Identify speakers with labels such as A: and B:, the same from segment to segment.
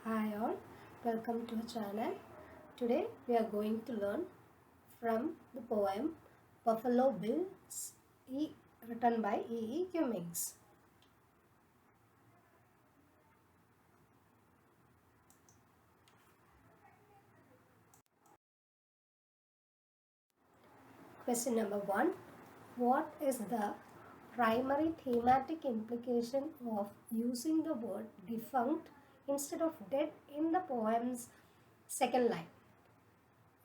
A: Hi all, welcome to our channel. Today we are going to learn from the poem Buffalo Bills written by EE Cummings. Question number 1. What is the primary thematic implication of using the word defunct instead of dead in the poem's second line?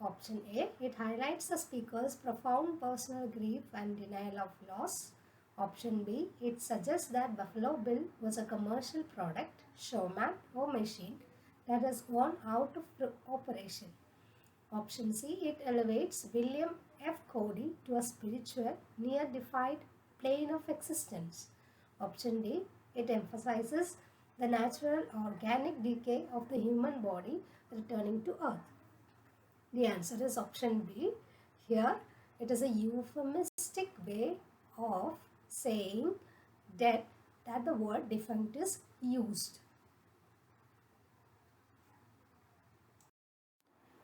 A: Option A. It highlights the speaker's profound personal grief and denial of loss. Option B. It suggests that Buffalo Bill was a commercial product, showman or machine that has gone out of operation. Option C. It elevates William F. Cody to a spiritual, near-defined plane of existence. Option D. It emphasizes the natural organic decay of the human body returning to earth. The answer is option B. Here it is a euphemistic way of saying dead, that the word defunct is used.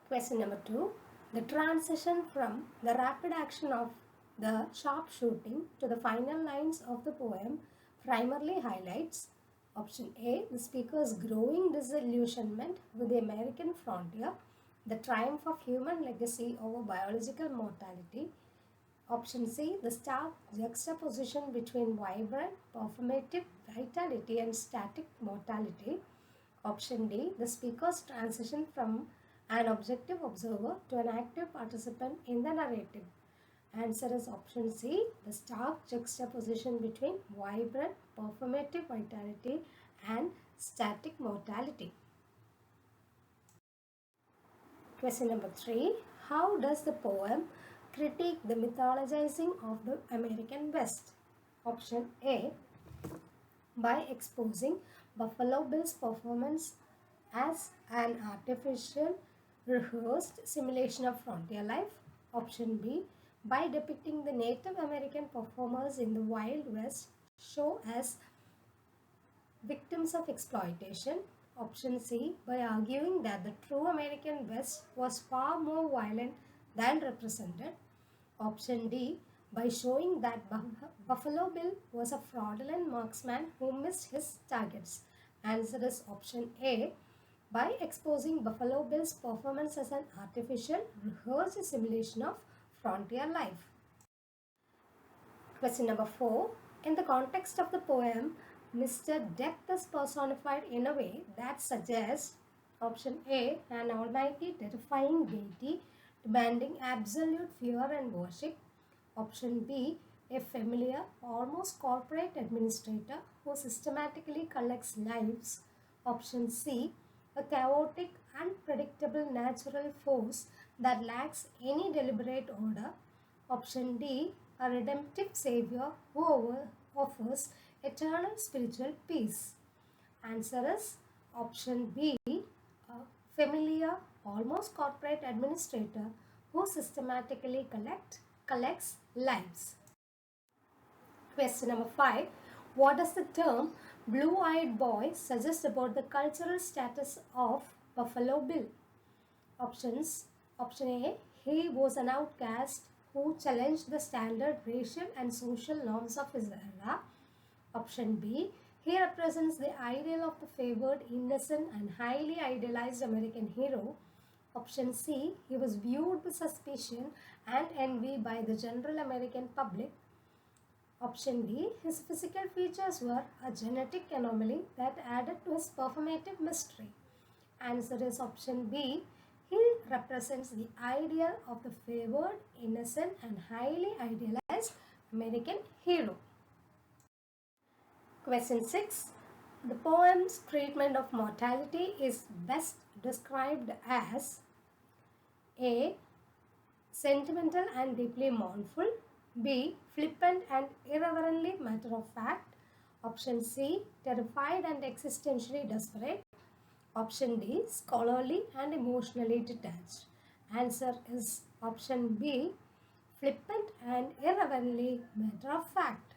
A: Question number 2. The transition from the rapid action of the sharpshooting to the final lines of the poem primarily highlights option A. The speaker's growing disillusionment with the American frontier, the triumph of human legacy over biological mortality. Option C. The stark juxtaposition between vibrant, performative vitality and static mortality. Option D. The speaker's transition from an objective observer to an active participant in the narrative. Answer is option C. The stark juxtaposition between vibrant, performative vitality and static mortality. Question number 3. How does the poem critique the mythologizing of the American West? Option A. By exposing Buffalo Bill's performance as an artificial, rehearsed simulation of frontier life. Option B. By depicting the Native American performers in the Wild West show as victims of exploitation. Option C. By arguing that the true American West was far more violent than represented. Option D. By showing that Buffalo Bill was a fraudulent marksman who missed his targets. Answer is option A. By exposing Buffalo Bill's performance as an artificial, rehearsed simulation of frontier life. Question number 4. In the context of the poem, Mr. Death is personified in a way that suggests option A. An almighty terrifying deity demanding absolute fear and worship. Option B. A familiar, almost corporate administrator who systematically collects lives. Option C. A chaotic, unpredictable natural force that lacks any deliberate order. Option D. A redemptive savior who offers eternal spiritual peace. Answer is option B. A familiar, almost corporate administrator who systematically collects lives. Question number 5. What does the term blue-eyed boy suggest about the cultural status of Buffalo Bill? Options. Option A. He was an outcast who challenged the standard racial and social norms of his era. Option B. He represents the ideal of the favored, innocent and highly idealized American hero. Option C. He was viewed with suspicion and envy by the general American public. Option D. His physical features were a genetic anomaly that added to his performative mystery. Answer is option B. He represents the ideal of the favored, innocent and highly idealized American hero. Question 6. The poem's treatment of mortality is best described as A. Sentimental and deeply mournful. B. Flippant and irreverently matter-of-fact. Option C. Terrified and existentially desperate. Option D. Scholarly and emotionally detached. Answer is option B. Flippant and irreverently matter-of-fact.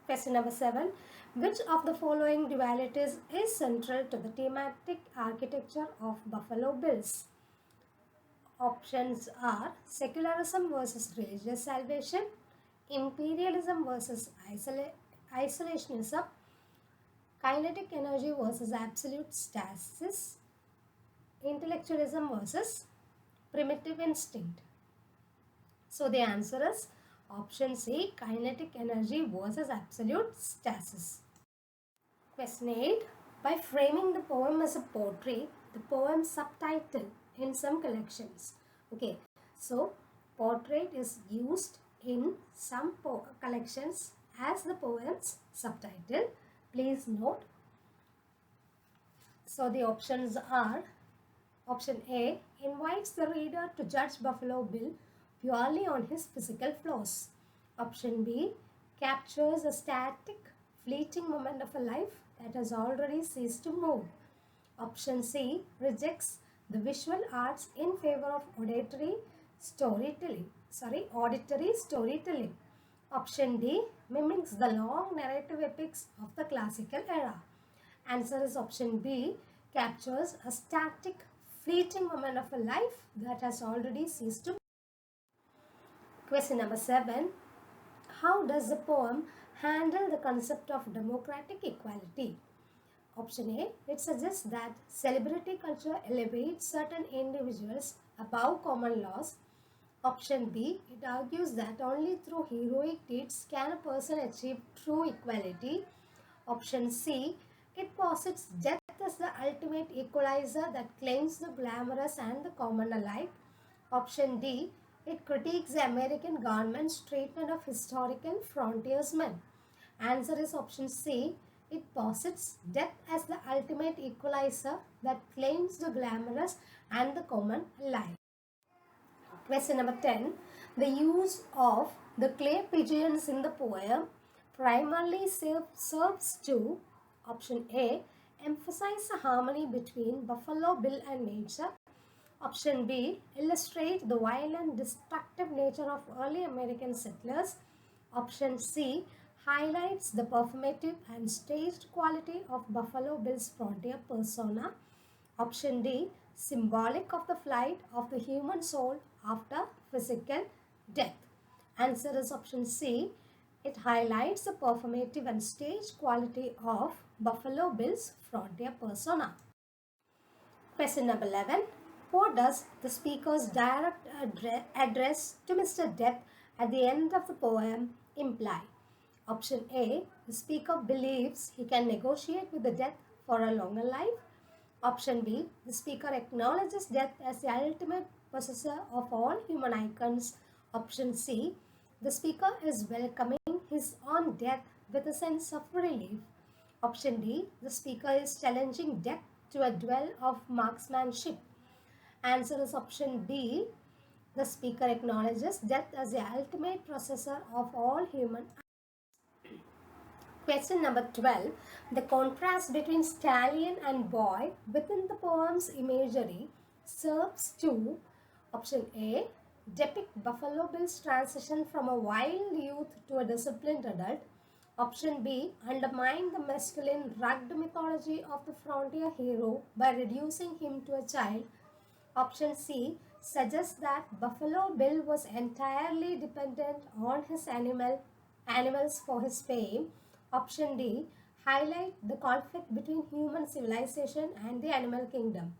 A: Question number 7. Which of the following dualities is central to the thematic architecture of Buffalo Bills? Options are secularism versus religious salvation, imperialism versus isolationism, kinetic energy versus absolute stasis, intellectualism versus primitive instinct. So the answer is option C, kinetic energy versus absolute stasis. Question 8. By framing the poem as a portrait, the poem subtitle in some collections. Okay, so portrait is used in some collections as the poem's subtitle. Please note. So the options are option A, invites the reader to judge Buffalo Bill purely on his physical flaws. Option B, captures a static, fleeting moment of a life that has already ceased to move. Option C, rejects the visual arts in favor of auditory storytelling. Option D, mimics the long narrative epics of the classical era. Answer is option B, captures a static, fleeting moment of a life that has already ceased to. Question number 7. How does the poem handle the concept of democratic equality? Option A, it suggests that celebrity culture elevates certain individuals above common laws. Option B, it argues that only through heroic deeds can a person achieve true equality. Option C, it posits death as the ultimate equalizer that claims the glamorous and the common alike. Option D, it critiques the American government's treatment of historical frontiersmen. Answer is option C, it posits death as the ultimate equalizer that claims the glamorous and the common alike. Question number 10. The use of the clay pigeons in the poem primarily serves to, option A, emphasize the harmony between Buffalo Bill and nature. Option B, illustrate the violent, destructive nature of early American settlers. Option C, highlights the performative and staged quality of Buffalo Bill's frontier persona. Option D, symbolic of the flight of the human soul after physical death. Answer is option C, it highlights the performative and staged quality of Buffalo Bill's frontier persona. Question number 11. What does the speaker's direct address to Mr. Death at the end of the poem imply? Option A, the speaker believes he can negotiate with the death for a longer life. Option B, the speaker acknowledges death as the ultimate possessor of all human icons. Option C, the speaker is welcoming his own death with a sense of relief. Option D, the speaker is challenging death to a duel of marksmanship. Answer is option B, the speaker acknowledges death as the ultimate possessor of all human icons. Question number 12. The contrast between stallion and boy within the poem's imagery serves to, option A, depict Buffalo Bill's transition from a wild youth to a disciplined adult. Option B, undermine the masculine rugged mythology of the frontier hero by reducing him to a child. Option C, suggests that Buffalo Bill was entirely dependent on his animals for his fame. Option D, highlight the conflict between human civilization and the animal kingdom.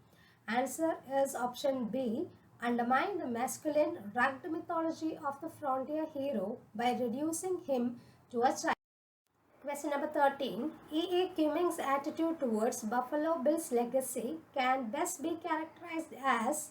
A: Answer is option B, undermine the masculine rugged mythology of the frontier hero by reducing him to a child. Question number 13. EE Cummings' attitude towards Buffalo Bill's legacy can best be characterized as,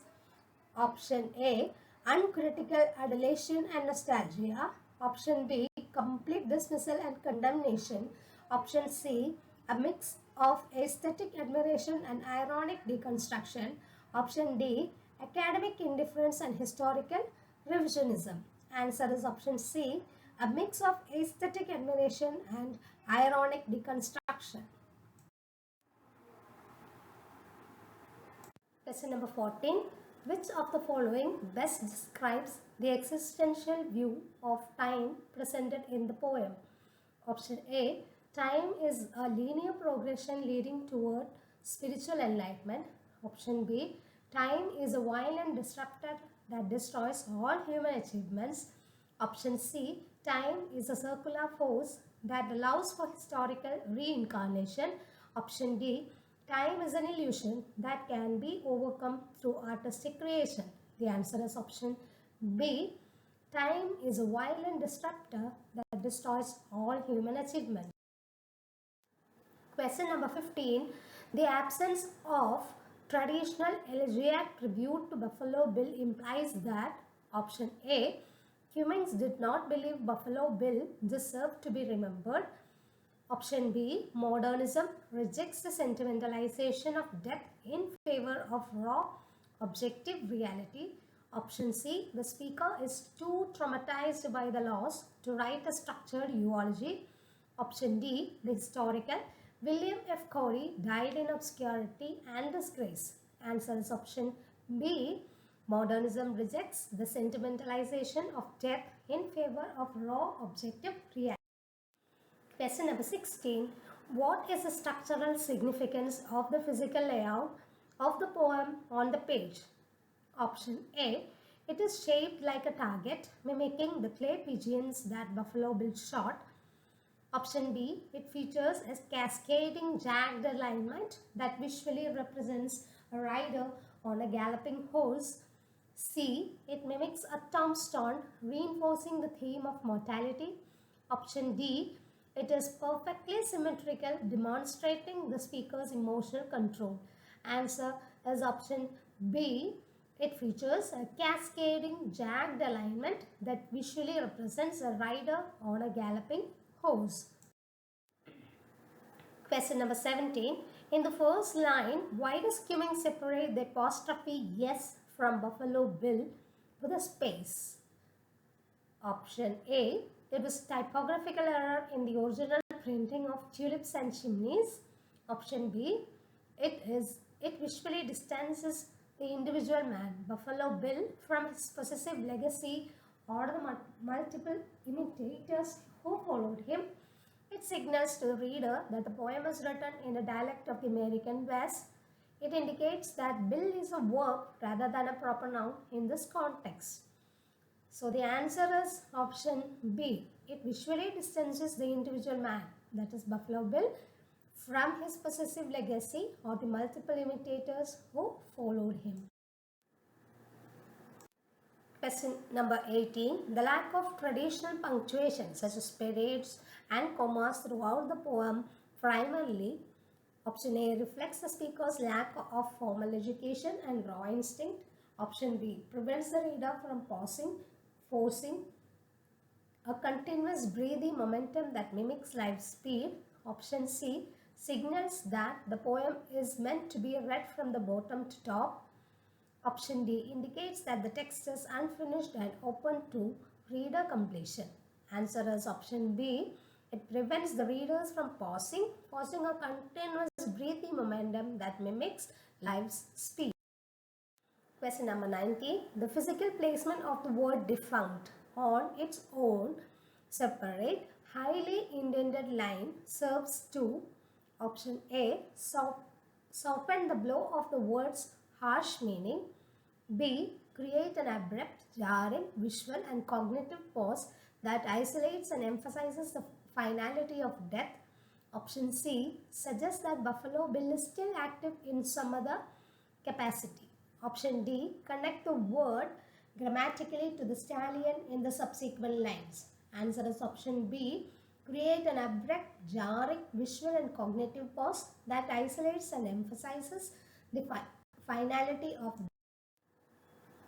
A: option A, uncritical adulation and nostalgia. Option B, complete dismissal and condemnation. Option C, a mix of aesthetic admiration and ironic deconstruction. Option D, academic indifference and historical revisionism. Answer is option C, a mix of aesthetic admiration and ironic deconstruction. Question number 14. Which of the following best describes the existential view of time presented in the poem? Option A, time is a linear progression leading toward spiritual enlightenment. Option B, time is a violent disruptor that destroys all human achievements. Option C, time is a circular force that allows for historical reincarnation. Option D, time is an illusion that can be overcome through artistic creation. The answer is option B. Time is a violent disruptor that destroys all human achievement. Question number 15. The absence of traditional elegiac tribute to Buffalo Bill implies that option A. Cummings did not believe Buffalo Bill deserved to be remembered. Option B. Modernism rejects the sentimentalization of death in favor of raw, objective reality. Option C. The speaker is too traumatized by the loss to write a structured eulogy. Option D. The historical William F. Corey died in obscurity and disgrace. Answer is option B. Modernism rejects the sentimentalization of death in favor of raw, objective reality. Question number 16. What is the structural significance of the physical layout of the poem on the page? Option A. It is shaped like a target, mimicking the clay pigeons that Buffalo Bill shot. Option B. It features a cascading jagged alignment that visually represents a rider on a galloping horse. C. It mimics a tombstone, reinforcing the theme of mortality. Option D. It is perfectly symmetrical, demonstrating the speaker's emotional control. Answer is option B. It features a cascading jagged alignment that visually represents a rider on a galloping horse. Question number 17. In the first line, why does Cummings separate the apostrophe yes from Buffalo Bill with a space? Option A. It was typographical error in the original printing of Tulips and Chimneys. Option B. It visually distances the individual man, Buffalo Bill, from his possessive legacy or the multiple imitators who followed him. It signals to the reader that the poem is written in a dialect of the American West. It indicates that Bill is a verb rather than a proper noun in this context. So the answer is option B. It visually distances the individual man, that is Buffalo Bill, from his possessive legacy or the multiple imitators who followed him. Question number 18. The lack of traditional punctuation such as periods and commas throughout the poem primarily, option A, reflects the speaker's lack of formal education and raw instinct. Option B, prevents the reader from pausing, forcing a continuous breathing momentum that mimics life speed. Option C, signals that the poem is meant to be read from the bottom to top. Option D indicates that the text is unfinished and open to reader completion. Answer is option B. It prevents the readers from pausing a continuous breathing momentum that mimics life's speed. Question number 19. The physical placement of the word defunct on its own separate, highly indented line serves to, option A, soften the blow of the word's harsh meaning. B, create an abrupt, jarring, visual and cognitive pause that isolates and emphasizes the finality of death. Option C, suggests that Buffalo Bill is still active in some other capacity. Option D, connect the word grammatically to the stallion in the subsequent lines. Answer is option B, create an abrupt, jarring, visual and cognitive pause that isolates and emphasizes the finality of death.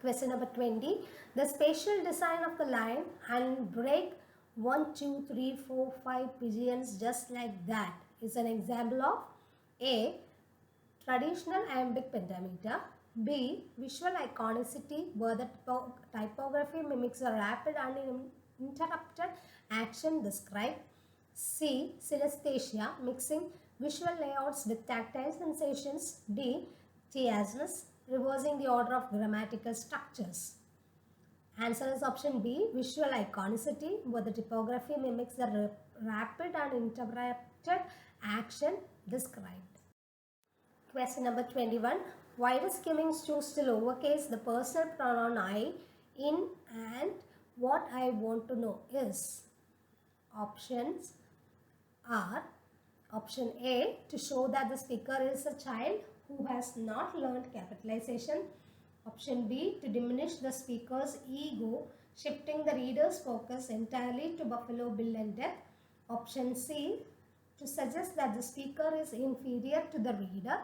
A: Question number 20. The spatial design of the line and break 1, 2, 3, 4, 5 pigeons just like that is an example of A, traditional iambic pentameter, B, visual iconicity where the typography mimics a rapid uninterrupted action described, C, synesthesia mixing visual layouts with tactile sensations, D, chiasmus reversing the order of grammatical structures. Answer is option B, visual iconicity, where the typography mimics the rapid and interrupted action described. Question number 21. Why does Cummings choose to lowercase the personal pronoun I in and what I want to know is? Options are option A, to show that the speaker is a child who has not learned capitalization. Option B, to diminish the speaker's ego, shifting the reader's focus entirely to Buffalo Bill and death. Option C, to suggest that the speaker is inferior to the reader.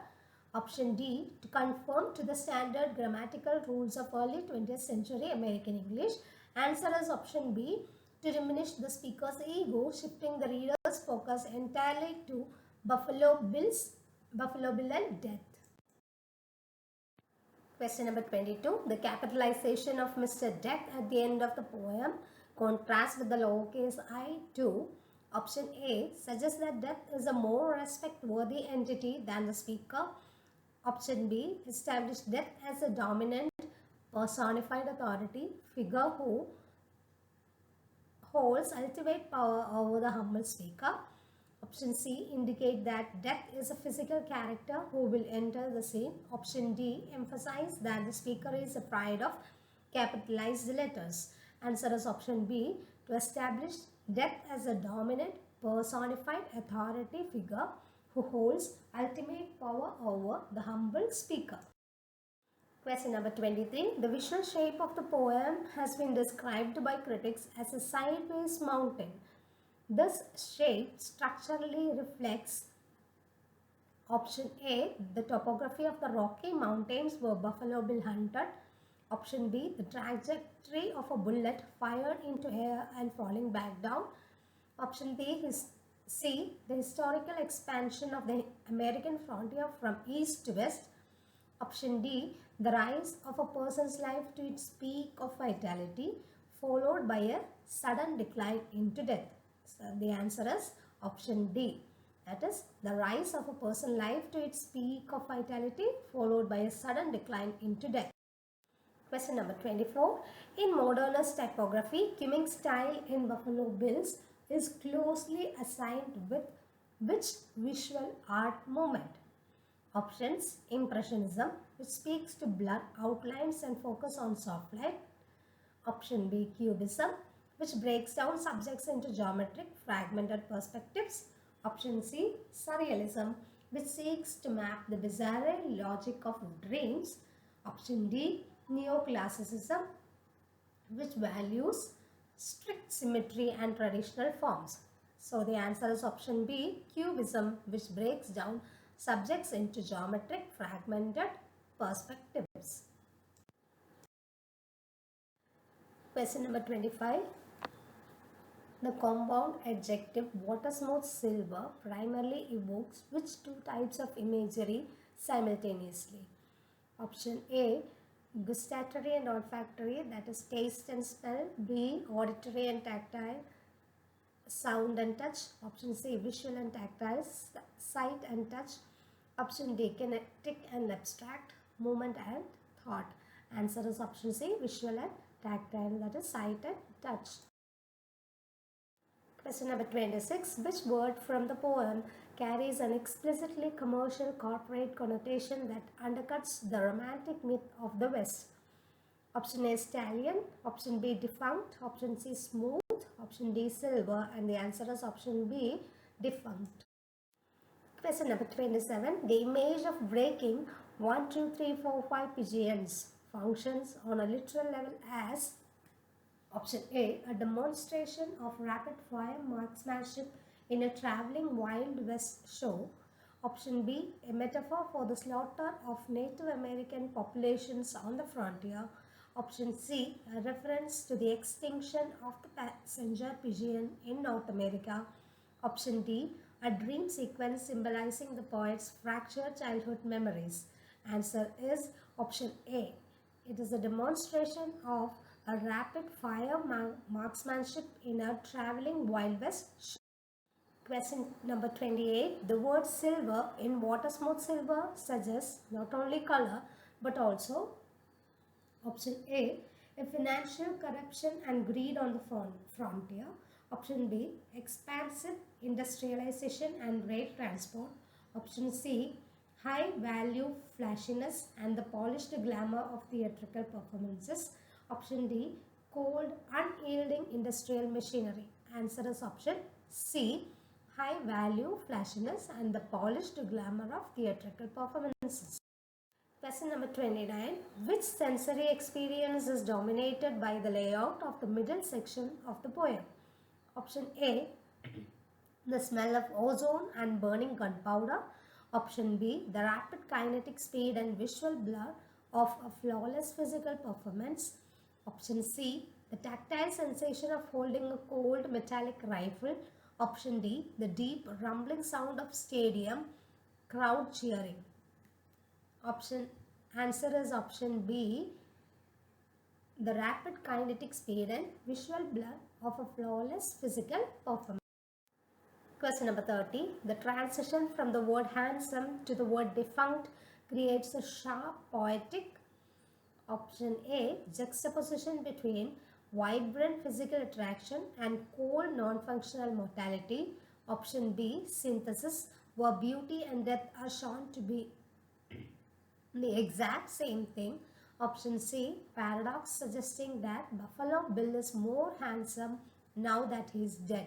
A: Option D, to conform to the standard grammatical rules of early 20th century American English. Answer is option B, to diminish the speaker's ego, shifting the reader's focus entirely to Buffalo Bill and death. Question number 22. The capitalization of Mr. Death at the end of the poem contrasts with the lowercase I too. Option A suggests that death is a more respect-worthy entity than the speaker. Option B establishes death as a dominant personified authority figure who holds ultimate power over the humble speaker. Option C indicate that death is a physical character who will enter the scene. Option D emphasize that the speaker is a pride of capitalized letters. Answer is option B, to establish death as a dominant personified authority figure who holds ultimate power over the humble speaker. Question number 23. The visual shape of the poem has been described by critics as a sideways mountain. This shape structurally reflects option A, the topography of the Rocky Mountains where Buffalo Bill hunted. Option B, the trajectory of a bullet fired into air and falling back down. Option C, the historical expansion of the American frontier from east to west. Option D, the rise of a person's life to its peak of vitality, followed by a sudden decline into death. So the answer is option D. That is, the rise of a person's life to its peak of vitality, followed by a sudden decline into death. Question number 24. In modernist typography, Cummings' style in Buffalo Bills is closely assigned with which visual art movement? Options: Impressionism, which speaks to blur outlines and focus on soft light. Option B, Cubism, which breaks down subjects into geometric, fragmented perspectives. Option C, Surrealism, which seeks to map the bizarre logic of dreams. Option D, Neoclassicism, which values strict symmetry and traditional forms. So the answer is option B, Cubism, which breaks down subjects into geometric, fragmented perspectives. Question number 25. The compound adjective water-smooth silver primarily evokes which two types of imagery simultaneously? Option A, gustatory and olfactory, that is taste and smell. B, auditory and tactile, sound and touch. Option C, visual and tactile, sight and touch. Option D, kinetic and abstract, movement and thought. Answer is option C, visual and tactile, that is sight and touch. Question number 26. Which word from the poem carries an explicitly commercial corporate connotation that undercuts the romantic myth of the West? Option A, stallion. Option B, defunct. Option C, smooth. Option D, silver. And the answer is option B, defunct. Question number 27. The image of breaking 1, 2, 3, 4, 5 pigeons functions on a literal level as: option A, a demonstration of rapid fire marksmanship in a traveling Wild West show. Option B, a metaphor for the slaughter of Native American populations on the frontier. Option C, a reference to the extinction of the passenger pigeon in North America. Option D, a dream sequence symbolizing the poet's fractured childhood memories. Answer is option A. It is a demonstration of a rapid fire marksmanship in a traveling Wild West show. Question number 28. The word silver in water-smooth silver suggests not only color but also option A, a financial corruption and greed on the frontier. Option B, expansive industrialization and rail transport. Option C, high value flashiness and the polished glamour of theatrical performances. Option D, cold, unyielding industrial machinery. Answer is option C, high value flashiness and the polished glamour of theatrical performances. Question number 29. Which sensory experience is dominated by the layout of the middle section of the poem? Option A, the smell of ozone and burning gunpowder. Option B, the rapid kinetic speed and visual blur of a flawless physical performance. Option C, the tactile sensation of holding a cold metallic rifle. Option D, the deep rumbling sound of stadium crowd cheering. Answer is option B, the rapid kinetic speed and visual blur of a flawless physical performance. Question number 30. The transition from the word handsome to the word defunct creates a sharp poetic. Option A, juxtaposition between vibrant physical attraction and cold non-functional mortality. Option B, synthesis, where beauty and death are shown to be the exact same thing. Option C, paradox, suggesting that Buffalo Bill is more handsome now that he is dead.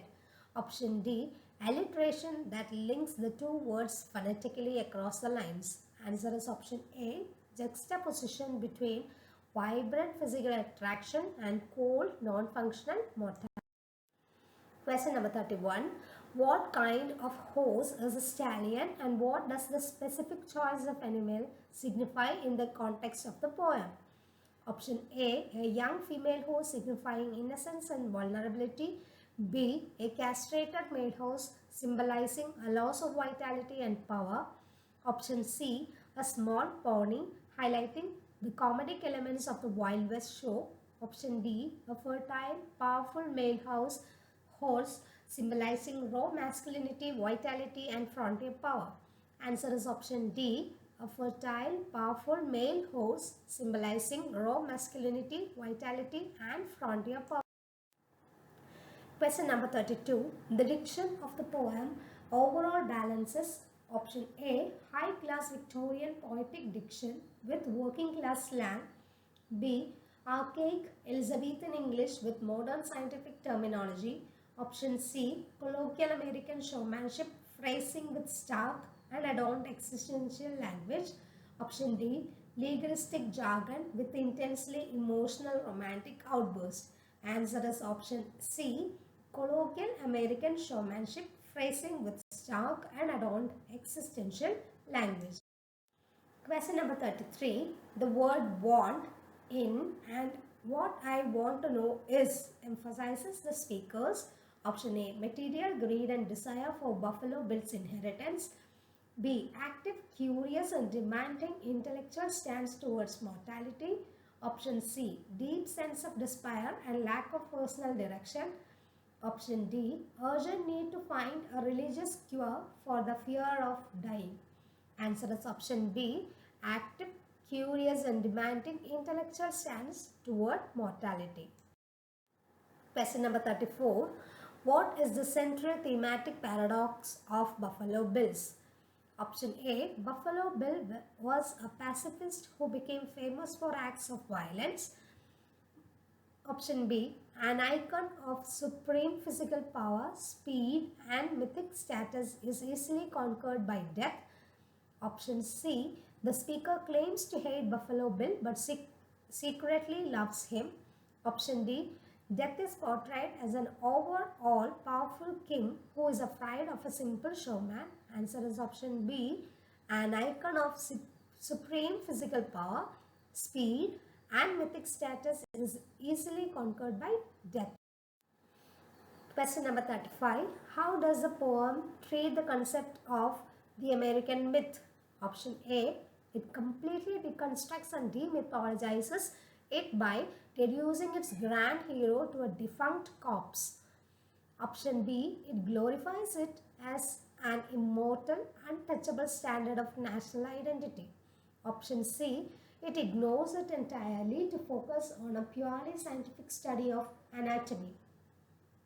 A: Option D, alliteration that links the two words phonetically across the lines. Answer is option A, juxtaposition between vibrant physical attraction and cold non-functional mortality. Question number 31. What kind of horse is a stallion and what does the specific choice of animal signify in the context of the poem? Option A, a young female horse signifying innocence and vulnerability. B, a castrated male horse symbolizing a loss of vitality and power. Option C, a small pony highlighting the comedic elements of the Wild West show. Option D, a fertile, powerful male horse symbolizing raw masculinity, vitality and frontier power. Answer is option D, a fertile, powerful male horse symbolizing raw masculinity, vitality and frontier power. Question number 32. The diction of the poem overall balances option A, high class Victorian poetic diction with working class slang. B, archaic Elizabethan English with modern scientific terminology. Option C, colloquial American showmanship, phrasing with stark and adorned existential language. Option D, legalistic jargon with intensely emotional romantic outburst. Answer is option C, colloquial American showmanship, phrasing with stark and adorned existential language. Question number 33. The word want in and what I want to know is emphasizes the speakers. Option A, material greed and desire for Buffalo Bill's inheritance. B, active, curious and demanding intellectual stance towards mortality. Option C, deep sense of despair and lack of personal direction. Option D, urgent need to find a religious cure for the fear of dying. Answer is option B, active, curious and demanding intellectual stance toward mortality. Question number 34. What is the central thematic paradox of Buffalo Bills? Option A, Buffalo Bill was a pacifist who became famous for acts of violence. Option B, an icon of supreme physical power, speed and mythic status is easily conquered by death. Option C, the speaker claims to hate Buffalo Bill but secretly loves him. Option D, death is portrayed as an overall powerful king who is afraid of a simple showman. Answer is option B, an icon of supreme physical power, speed and mythic status is easily conquered by death. Question number 35. How does the poem treat the concept of the American myth? Option A, it completely deconstructs and demythologizes it by reducing its grand hero to a defunct corpse. Option B, it glorifies it as an immortal, untouchable standard of national identity. Option C, it ignores it entirely to focus on a purely scientific study of anatomy.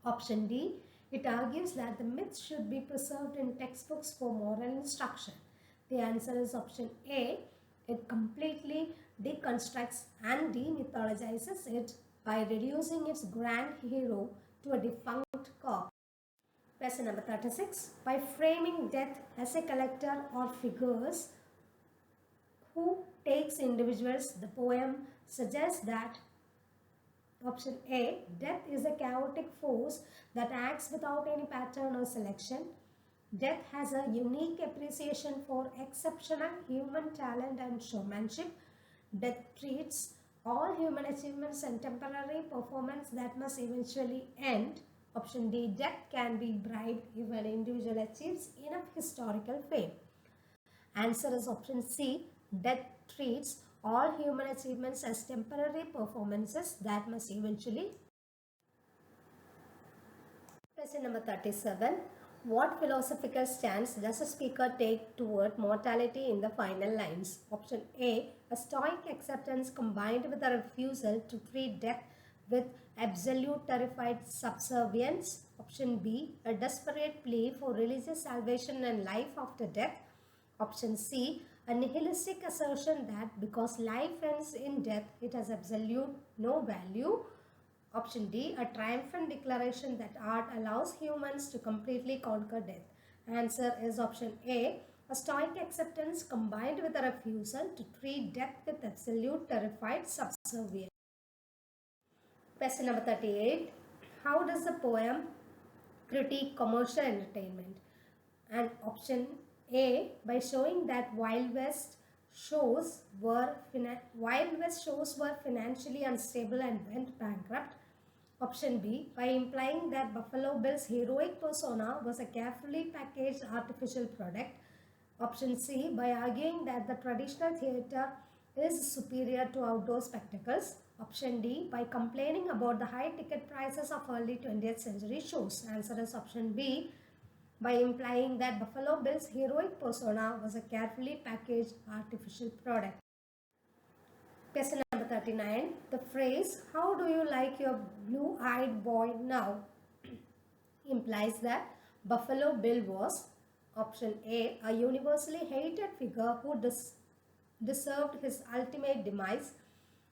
A: Option D, it argues that the myths should be preserved in textbooks for moral instruction. The answer is option A. It completely deconstructs and demythologizes it by reducing its grand hero to a defunct corpse. Question number 36. By framing death as a collector or figures who takes individuals, the poem suggests that option A, death is a chaotic force that acts without any pattern or selection. Death has a unique appreciation for exceptional human talent and showmanship. Death treats all human achievements and temporary performance that must eventually end. Option D, death can be bribed if an individual achieves enough historical fame. Answer is option C, death treats all human achievements as temporary performances that must eventually. Question number 37. What philosophical stance does a speaker take toward mortality in the final lines? Option A, a stoic acceptance combined with a refusal to treat death with absolute terrified subservience. Option B, a desperate plea for religious salvation and life after death. Option C, a nihilistic assertion that because life ends in death, it has absolute no value. Option D, a triumphant declaration that art allows humans to completely conquer death. Answer is option A, a stoic acceptance combined with a refusal to treat death with absolute terrified subservience. Question number 38. How does the poem critique commercial entertainment? And option A, by showing that Wild West shows were financially unstable and went bankrupt. Option B, by implying that Buffalo Bill's heroic persona was a carefully packaged artificial product. Option C, by arguing that the traditional theatre is superior to outdoor spectacles. Option D, by complaining about the high ticket prices of early 20th century shows. Answer is option B, by implying that Buffalo Bill's heroic persona was a carefully packaged artificial product. Question number 39. The phrase, "How do you like your blue-eyed boy now?" implies that Buffalo Bill was option A, a universally hated figure who deserved his ultimate demise.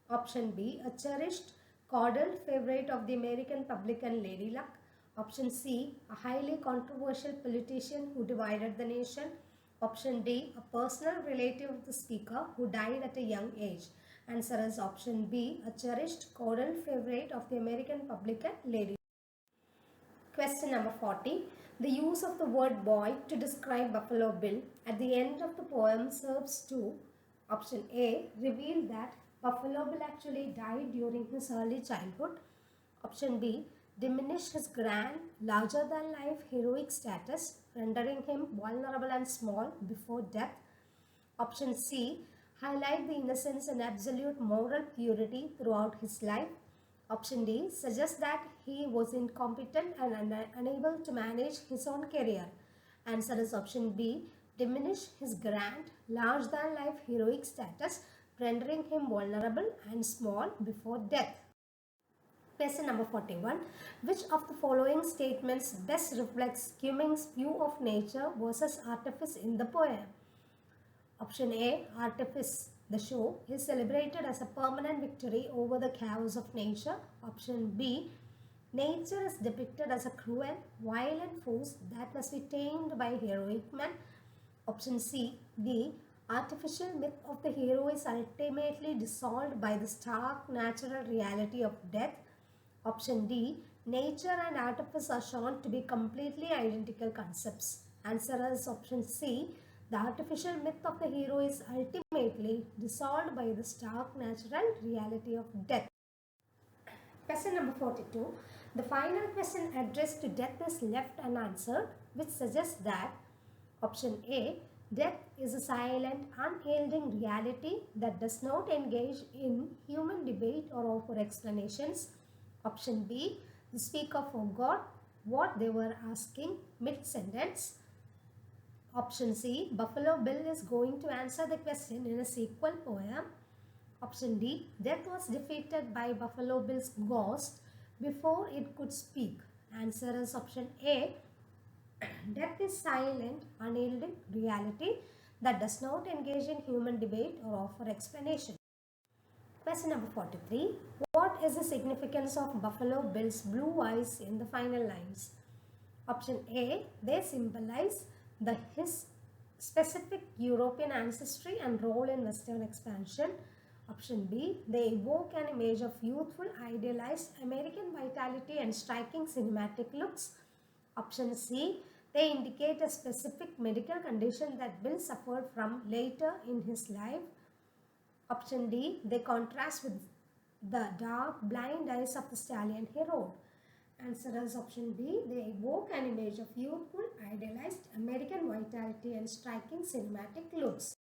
A: Option B, a cherished, coddled favorite of the American public and Lady Luck. Option C, a highly controversial politician who divided the nation. Option D, a personal relative of the speaker who died at a young age. Answer is option B, a cherished, coddled favorite of the American public and Lady. Question number 40. The use of the word boy to describe Buffalo Bill at the end of the poem serves to option A, reveal that Buffalo Bill actually died during his early childhood. Option B, diminish his grand, larger-than-life heroic status, rendering him vulnerable and small before death. Option C, highlight the innocence and absolute moral purity throughout his life. Option D, suggests that he was incompetent and unable to manage his own career. Answer is option B, diminish his grand, large-than-life heroic status, rendering him vulnerable and small before death. Question number 41. Which of the following statements best reflects Cummings' view of nature versus artifice in the poem? Option A, artifice, the show, is celebrated as a permanent victory over the chaos of nature. Option B, nature is depicted as a cruel, violent force that must be tamed by heroic men. Option C, the artificial myth of the hero is ultimately dissolved by the stark natural reality of death. Option D, nature and artifice are shown to be completely identical concepts. Answer is option C, the artificial myth of the hero is ultimately dissolved by the stark natural reality of death. Question number 42. The final question addressed to death is left unanswered, which suggests that option A, death is a silent, unyielding reality that does not engage in human debate or offer explanations. Option B, the speaker forgot what they were asking mid-sentence. Option C, Buffalo Bill is going to answer the question in a sequel poem. Option D, death was defeated by Buffalo Bill's ghost before it could speak. Answer is option A. Death is silent, unyielding reality that does not engage in human debate or offer explanation. Question number 43. What is the significance of Buffalo Bill's blue eyes in the final lines? Option A. They symbolize his specific European ancestry and role in Western expansion. Option B. They evoke an image of youthful, idealized American vitality and striking cinematic looks. Option C. They indicate a specific medical condition that Bill suffered from later in his life. Option D. They contrast with the dark, blind eyes of the stallion he rode. Answer is option B. They evoke an image of youthful, idealized American vitality and striking cinematic looks.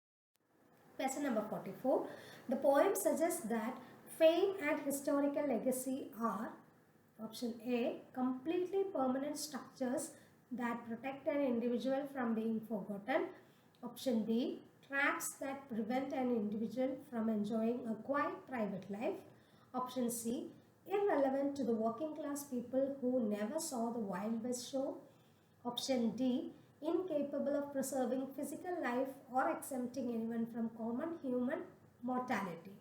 A: Question number 44. The poem suggests that fame and historical legacy are option A. Completely permanent structures that protect an individual from being forgotten. Option B. Traps that prevent an individual from enjoying a quiet private life. Option C. Irrelevant to the working class people who never saw the Wild West show. Option D. Incapable of preserving physical life or exempting anyone from common human mortality.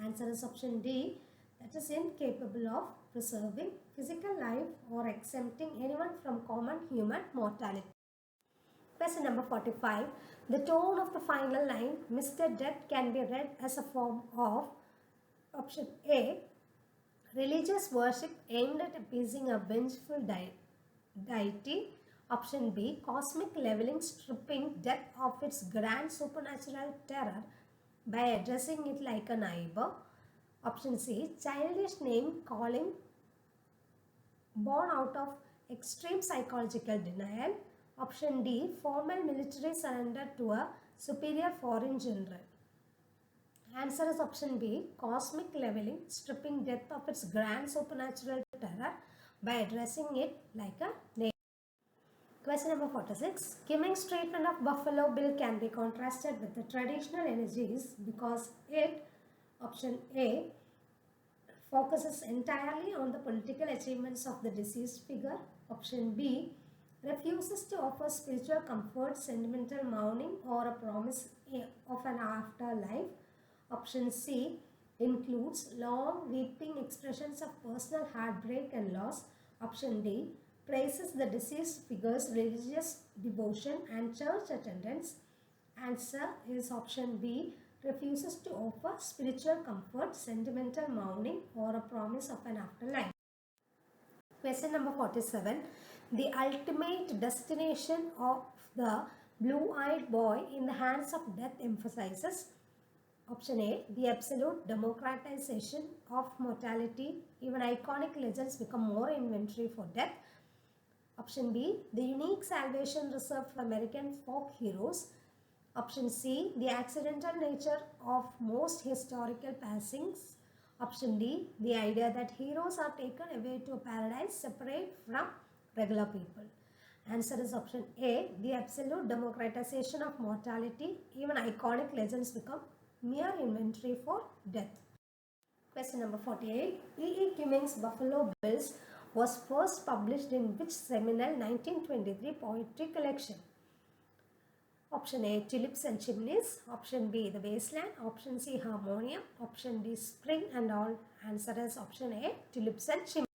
A: Answer is option D. That is incapable of preserving physical life or exempting anyone from common human mortality. Question number 45. The tone of the final line, Mr. Death, can be read as a form of option A. Religious worship aimed at appeasing a vengeful deity. Option B. Cosmic leveling, stripping death of its grand supernatural terror by addressing it like a neighbor. Option C. Childish name calling born out of extreme psychological denial. Option D. Formal military surrender to a superior foreign general. Answer is option B. Cosmic leveling, stripping death of its grand supernatural terror by addressing it like a neighbor. Question number 46. Cummings' treatment of Buffalo Bill can be contrasted with the traditional energies because it, option A, focuses entirely on the political achievements of the deceased figure. Option B, refuses to offer spiritual comfort, sentimental mourning, or a promise of an afterlife. Option C, includes long weeping expressions of personal heartbreak and loss. Option D, praises the deceased figure's religious devotion and church attendance. Answer is option B, refuses to offer spiritual comfort, sentimental mourning, or a promise of an afterlife. Question number 47. The ultimate destination of the blue-eyed boy in the hands of death emphasizes option A, the absolute democratization of mortality. Even iconic legends become more inventory for death. Option B, the unique salvation reserved for American folk heroes. Option C, the accidental nature of most historical passings. Option D, the idea that heroes are taken away to a paradise separate from regular people. Answer is option A, the absolute democratization of mortality. Even iconic legends become mere inventory for death. Question number 48. E.E. Cummings' Buffalo Bills was first published in which seminal 1923 poetry collection? Option A, Tulips and Chimneys. Option B, The Wasteland. Option C, Harmonium. Option D, Spring and All. Answer is option A, Tulips and Chimneys.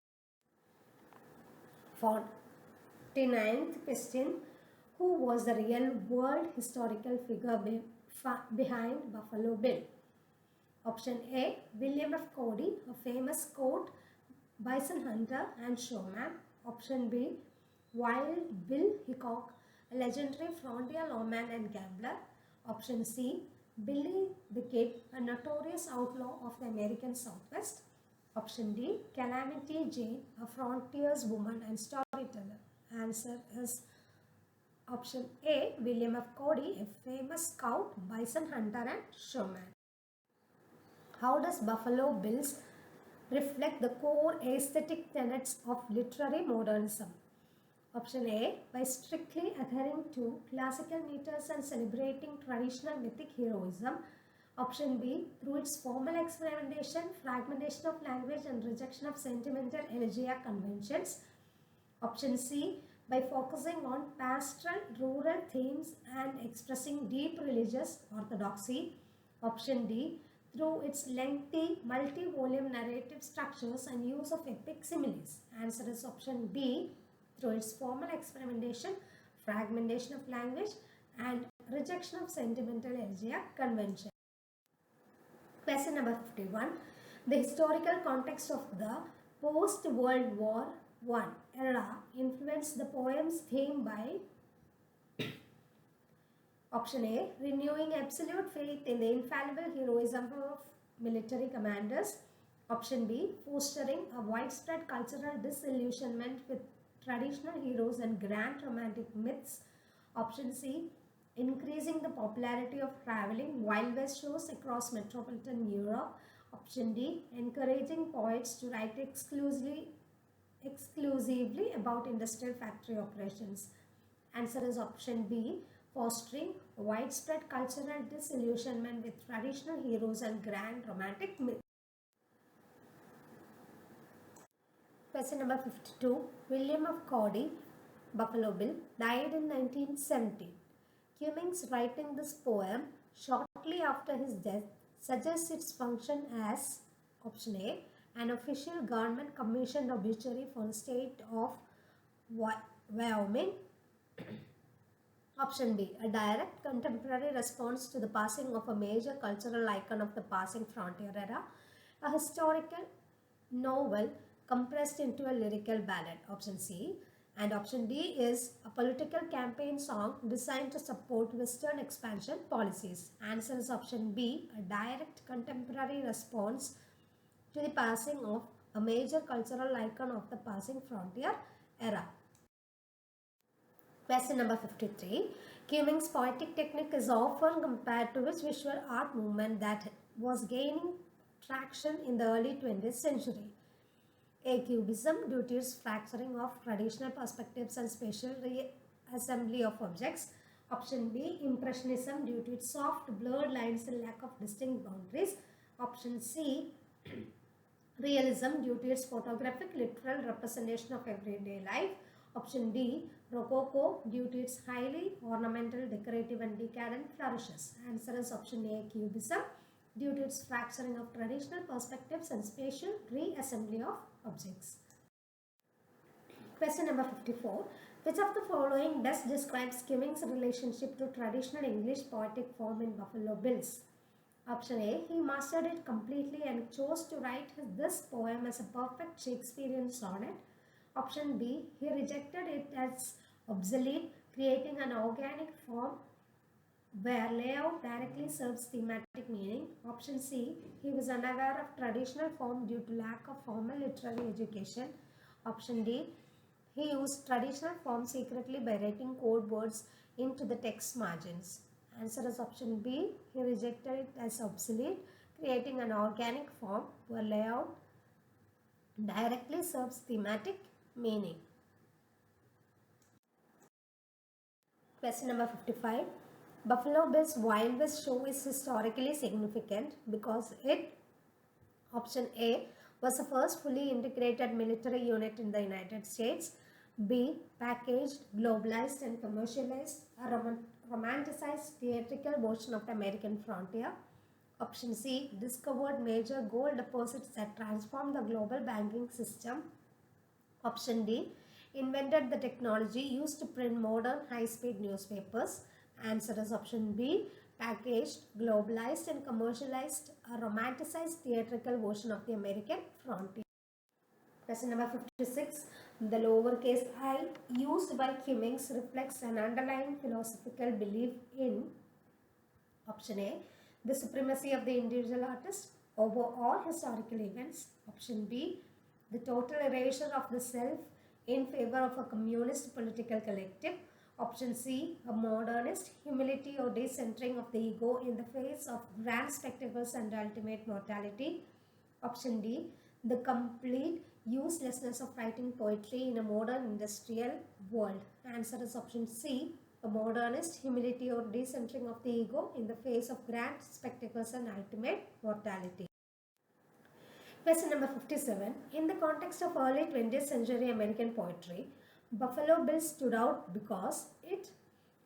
A: 49th question. Who was the real world historical figure behind Buffalo Bill? Option A, William F. Cody, a famous court bison hunter and showman. Option B, Wild Bill Hickok, a legendary frontier lawman and gambler. Option C, Billy the Kid, a notorious outlaw of the American Southwest. Option D, Calamity Jane, a frontierswoman and storyteller. Answer is option A, William F. Cody, a famous scout, bison hunter and showman. How does Buffalo Bills reflect the core aesthetic tenets of literary modernism? Option A, by strictly adhering to classical meters and celebrating traditional mythic heroism. Option B, through its formal experimentation, fragmentation of language and rejection of sentimental elegiac conventions. Option C, by focusing on pastoral rural themes and expressing deep religious orthodoxy. Option D, through its lengthy multi-volume narrative structures and use of epic similes. Answer is option B, through its formal experimentation, fragmentation of language and rejection of sentimental elegiac convention. Question number 51. The historical context of the post-World War I era influenced the poem's theme by option A, renewing absolute faith in the infallible heroism of military commanders. Option B, fostering a widespread cultural disillusionment with traditional heroes and grand romantic myths. Option C, increasing the popularity of traveling Wild West shows across metropolitan Europe. Option D, encouraging poets to write exclusively about industrial factory operations. Answer is option B, fostering widespread cultural disillusionment with traditional heroes and grand romantic myths. Question number 52. William of Cody, Buffalo Bill, died in 1917. Cummings, writing this poem shortly after his death, suggests its function as option A, an official government commissioned obituary for the state of Wyoming. Option B, a direct contemporary response to the passing of a major cultural icon of the passing frontier era, a historical novel compressed into a lyrical ballad. Option C. And option D is a political campaign song designed to support Western expansion policies. Answer is option B, a direct contemporary response to the passing of a major cultural icon of the passing frontier era. Question number 53. Cummings' poetic technique is often compared to which visual art movement that was gaining traction in the early 20th century? A. Cubism, due to its fracturing of traditional perspectives and spatial reassembly of objects. Option B. Impressionism, due to its soft, blurred lines and lack of distinct boundaries. Option C. Realism, due to its photographic literal representation of everyday life. Option D, Rococo, due to its highly ornamental, decorative and decadent flourishes. Answer is option A, Cubism, due to its fracturing of traditional perspectives and spatial reassembly of objects. Question number 54. Which of the following best describes Cummings' relationship to traditional English poetic form in Buffalo Bills? Option A, he mastered it completely and chose to write this poem as a perfect Shakespearean sonnet. Option B, he rejected it as obsolete, creating an organic form where layout directly serves thematic meaning. Option C, he was unaware of traditional form due to lack of formal literary education. Option D, he used traditional form secretly by writing code words into the text margins. Answer is option B, he rejected it as obsolete, creating an organic form where layout directly serves thematic meaning. Question number 55. Buffalo Bill's Wild West show is historically significant because it, option A, was the first fully integrated military unit in the United States. B, packaged, globalized and commercialized a romanticized theatrical version of the American frontier. Option C, discovered major gold deposits that transformed the global banking system. Option D, invented the technology used to print modern high-speed newspapers. Answer is option B, packaged, globalized and commercialized a romanticized theatrical version of the American frontier. Question number 56. The lowercase I used by Cummings reflects an underlying philosophical belief in option A, the supremacy of the individual artist over all historical events. Option B, the total erasure of the self in favor of a communist political collective. Option C, a modernist humility or decentering of the ego in the face of grand spectacles and ultimate mortality. Option D, the complete uselessness of writing poetry in a modern industrial world. Answer is option C, a modernist humility or decentering of the ego in the face of grand spectacles and ultimate mortality. Question number 57. In the context of early 20th century American poetry, Buffalo Bill stood out because it,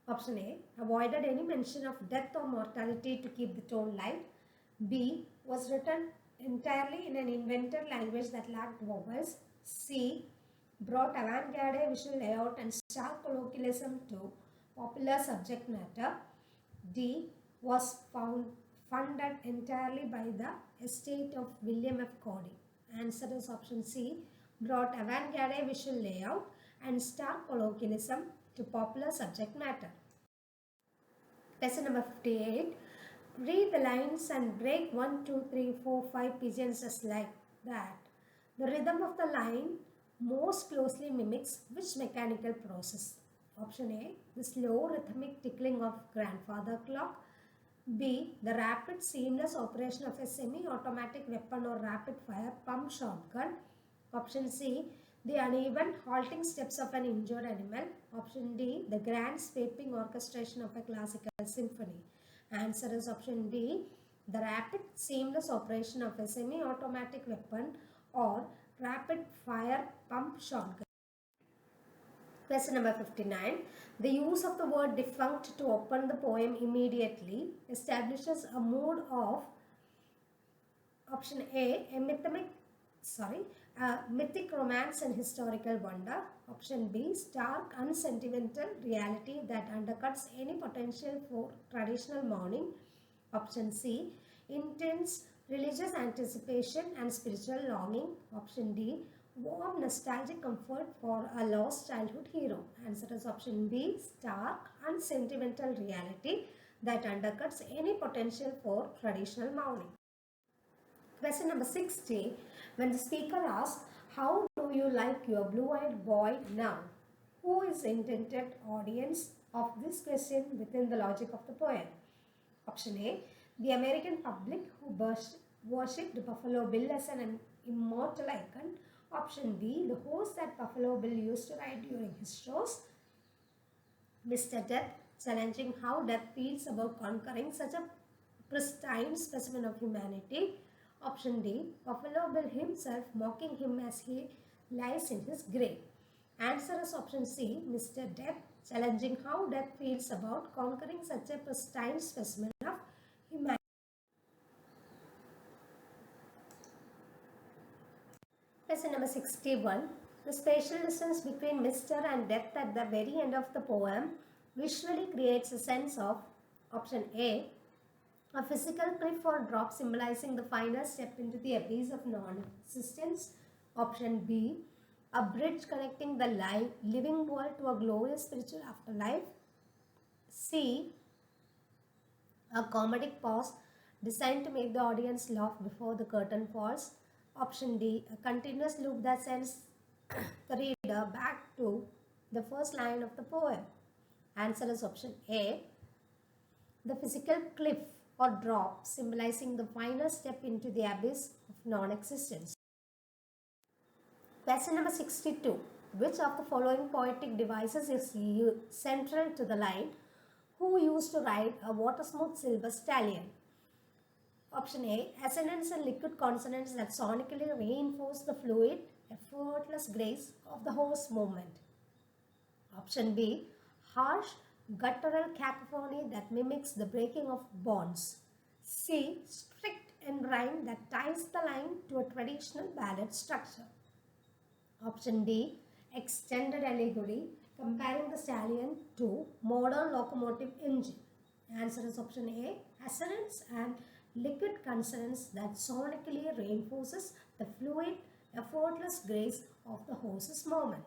A: option A, avoided any mention of death or mortality to keep the tone light. B, was written entirely in an invented language that lacked vowels. C, brought avant-garde visual layout and stark colloquialism to popular subject matter. D, was funded entirely by the estate of William F. Cody. Answer is option C, brought avant-garde visual layout and stark colloquialism to popular subject matter. Lesson number 58. Read the lines and break 1, 2, 3, 4, 5 pigeons just like that. The rhythm of the line most closely mimics which mechanical process? Option A, the slow rhythmic tickling of grandfather clock. B, the rapid seamless operation of a semi-automatic weapon or rapid fire pump shotgun. Option C, the uneven halting steps of an injured animal. Option D, the grand sweeping orchestration of a classical symphony. Answer is option D, the rapid seamless operation of a semi-automatic weapon or rapid fire pump shotgun. Question number 59. The use of the word defunct to open the poem immediately establishes a mood of option A, mythic romance and historical wonder. Option B, stark unsentimental reality that undercuts any potential for traditional mourning. Option C, intense religious anticipation and spiritual longing. Option D, warm nostalgic comfort for a lost childhood hero. Answer is option B, stark unsentimental reality that undercuts any potential for traditional mourning. Question number 60. When the speaker asks, how do you like your blue-eyed boy now? Who is the intended audience of this question within the logic of the poem? Option A, the American public who worshipped Buffalo Bill as an immortal icon. Option B, the horse that Buffalo Bill used to ride during his shows. Mr. Death, challenging how death feels about conquering such a pristine specimen of humanity. Option D, Buffalo Bill himself mocking him as he lies in his grave. Answer is option C, Mr. Death, challenging how death feels about conquering such a pristine specimen of humanity. Lesson number 61. The spatial distance between Mr. and Death at the very end of the poem visually creates a sense of option A, a physical cliff or drop symbolizing the final step into the abyss of non-existence. Option B, a bridge connecting the living world to a glorious spiritual afterlife. C, a comedic pause designed to make the audience laugh before the curtain falls. Option D, a continuous loop that sends the reader back to the first line of the poem. Answer is option A, the physical cliff or drop symbolizing the final step into the abyss of non-existence. Question number 62. Which of the following poetic devices is central to the line, who used to ride a water-smooth silver stallion? Option A, assonance and liquid consonants that sonically reinforce the fluid, effortless grace of the horse movement. Option B, harsh guttural cacophony that mimics the breaking of bonds. C, strict end rhyme that ties the line to a traditional ballad structure. Option D, extended allegory comparing the stallion to modern locomotive engine. Answer is option A, assonance and liquid consonants that sonically reinforces the fluid, effortless grace of the horse's movement.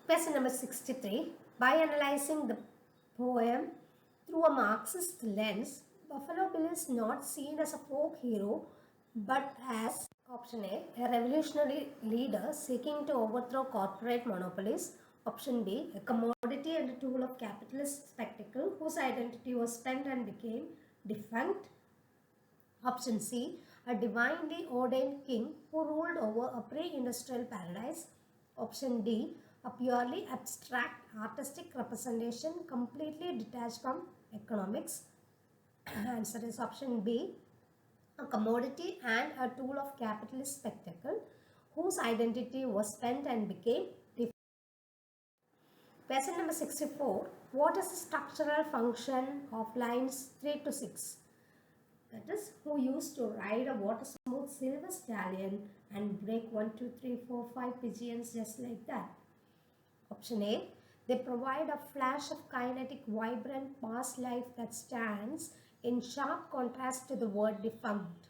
A: Question number 63. By analyzing the poem through a Marxist lens, Buffalo Bill is not seen as a folk hero but as option A, a revolutionary leader seeking to overthrow corporate monopolies. Option B, a commodity and a tool of capitalist spectacle whose identity was spent and became defunct. Option C, a divinely ordained king who ruled over a pre-industrial paradise. Option D, a purely abstract artistic representation completely detached from economics. Answer is option B, a commodity and a tool of capitalist spectacle whose identity was spent and became different. Question number 64. What is the structural function of lines 3 to 6? That is, who used to ride a water-smooth silver stallion and break 1, 2, 3, 4, 5 pigeons just like that. Option A. They provide a flash of kinetic, vibrant past life that stands in sharp contrast to the word defunct.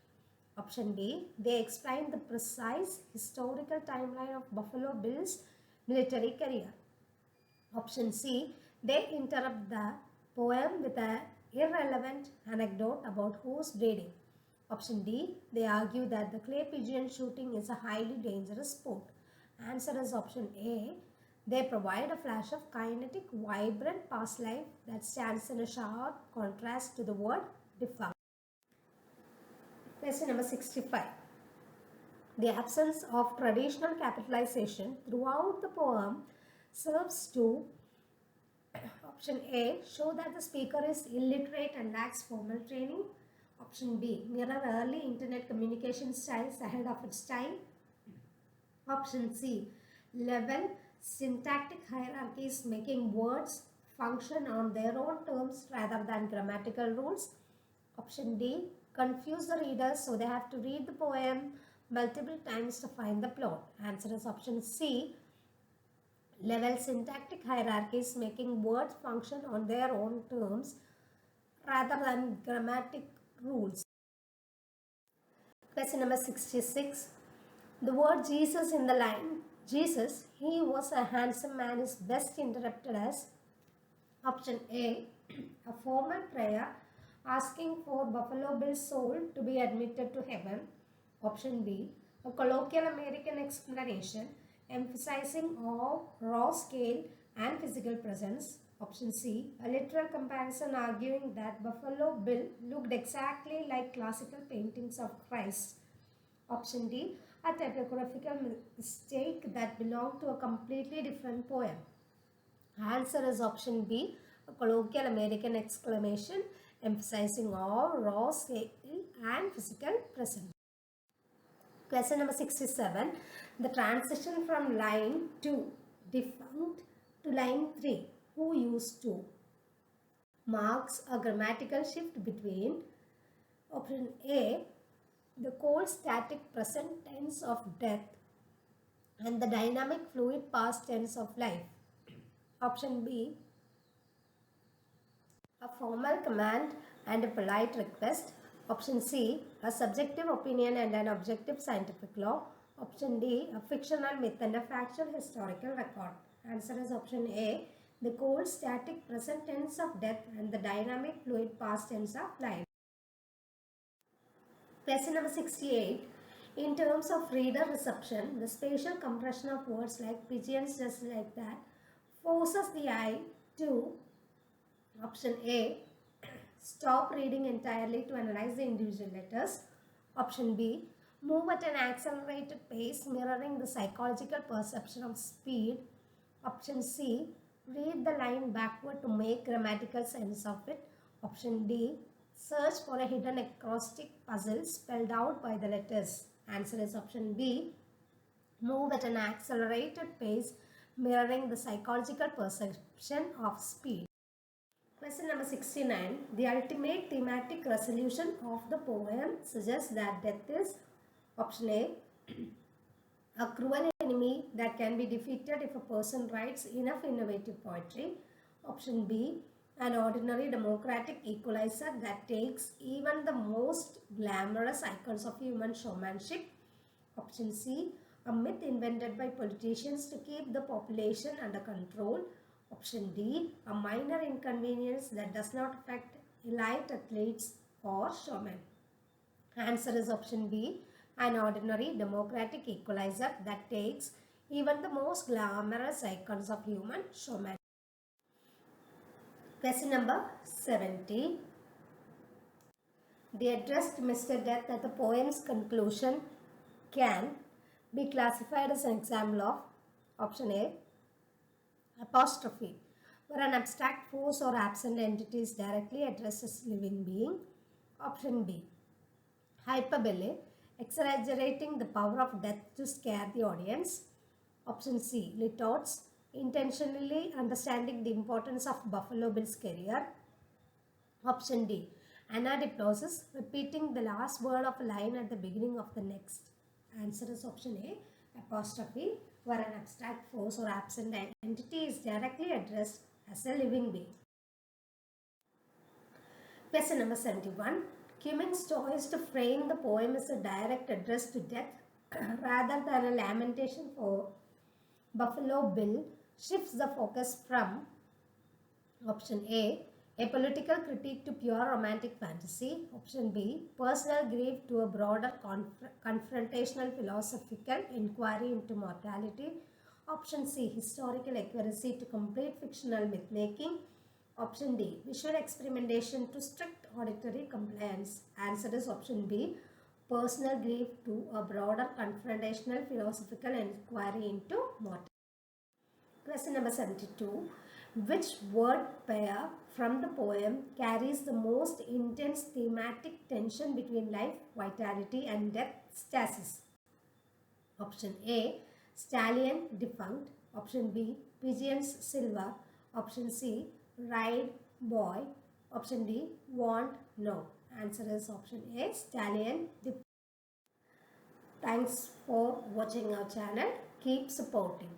A: Option B. They explain the precise historical timeline of Buffalo Bill's military career. Option C. They interrupt the poem with an irrelevant anecdote about horse breeding. Option D. They argue that the clay pigeon shooting is a highly dangerous sport. Answer is option A. They provide a flash of kinetic, vibrant past life that stands in a sharp contrast to the word defunct. Question number 65. The absence of traditional capitalization throughout the poem serves to option A. Show that the speaker is illiterate and lacks formal training. Option B. Mirror early internet communication styles ahead of its time. Option C. Level syntactic hierarchies making words function on their own terms rather than grammatical rules. Option D. Confuse the readers so they have to read the poem multiple times to find the plot. Answer is option C. Level syntactic hierarchies making words function on their own terms rather than grammatic rules. Question number 66. The word Jesus in the line, Jesus, he was a handsome man, is best interpreted as option A. A formal prayer asking for Buffalo Bill's soul to be admitted to heaven. Option B. A colloquial American explanation emphasizing raw scale and physical presence. Option C. A literal comparison arguing that Buffalo Bill looked exactly like classical paintings of Christ. Option D. A typographical mistake that belonged to a completely different poem. Answer is option B. A colloquial American exclamation emphasizing raw scale and physical presence. Question number 67. The transition from line 2, defunct, to line 3, who used to, marks a grammatical shift between option A, the cold static present tense of death, and the dynamic fluid past tense of life. Option B, a formal command and a polite request. Option C, a subjective opinion and an objective scientific law. Option D, a fictional myth and a factual historical record. Answer is option A, the cold static present tense of death and the dynamic fluid past tense of life. Question number 68. In terms of reader reception, the spatial compression of words like pigeons just like that forces the eye to option A, stop reading entirely to analyze the individual letters. Option B, move at an accelerated pace mirroring the psychological perception of speed. Option C, read the line backward to make grammatical sense of it. Option D, search for a hidden acrostic puzzle spelled out by the letters. Answer is option B, move at an accelerated pace mirroring the psychological perception of speed. Question number 69. The ultimate thematic resolution of the poem suggests that death is option A, a cruel enemy that can be defeated if a person writes enough innovative poetry. Option B, an ordinary democratic equalizer that takes even the most glamorous icons of human showmanship. Option C, a myth invented by politicians to keep the population under control. Option D, a minor inconvenience that does not affect elite athletes or showmen. Answer is option B, an ordinary democratic equalizer that takes even the most glamorous icons of human showmanship. Question number 70. The address to Mr. Death at the poem's conclusion can be classified as an example of option A, apostrophe, where an abstract force or absent entity is directly addressed as living being. Option B, hyperbole, exaggerating the power of death to scare the audience. Option C, retorts, intentionally understanding the importance of Buffalo Bill's career. Option D, anadiplosis, repeating the last word of a line at the beginning of the next. Answer is option A, apostrophe, where an abstract force or absent entity is directly addressed as a living being. Question number 71. Cummings' choice to frame the poem as a direct address to death rather than a lamentation for Buffalo Bill shifts the focus from option A political critique to pure romantic fantasy. Option B, personal grief to a broader confrontational philosophical inquiry into mortality. Option C, historical accuracy to complete fictional myth-making. Option D, visual experimentation to strict auditory compliance. Answer is option B, personal grief to a broader confrontational philosophical inquiry into mortality. Question number 72. Which word pair from the poem carries the most intense thematic tension between life, vitality and death, stasis? Option A, stallion, defunct. Option B, pigeons, silver. Option C, ride, boy. Option D, want, no. Answer is option A, stallion, defunct. Thanks for watching our channel. Keep supporting.